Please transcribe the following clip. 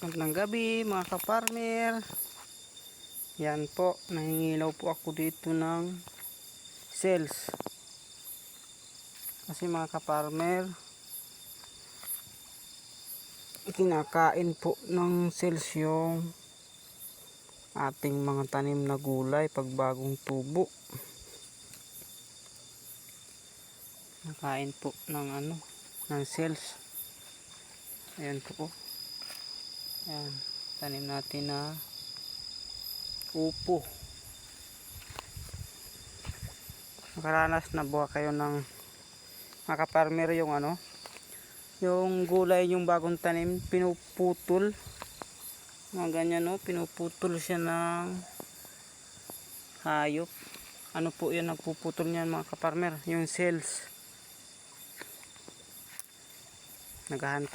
Magandang gabi mga kaparmer. Yan po, nangingilaw po ako dito ng cells. Kasi mga kaparmer, kinakain po ng cells yung ating mga tanim na gulay pag bagong tubo. Nakain po ng ng cells. Ayan po. Ayan, tanim natin na upo. Nakaranas na buha kayo ng mga kaparmer yung yung gulay yung bagong tanim pinuputol, mga ganyan pinuputol siya ng hayop. Ano po yan nagpuputol niyan mga kaparmer? Yung cells. Naghahantay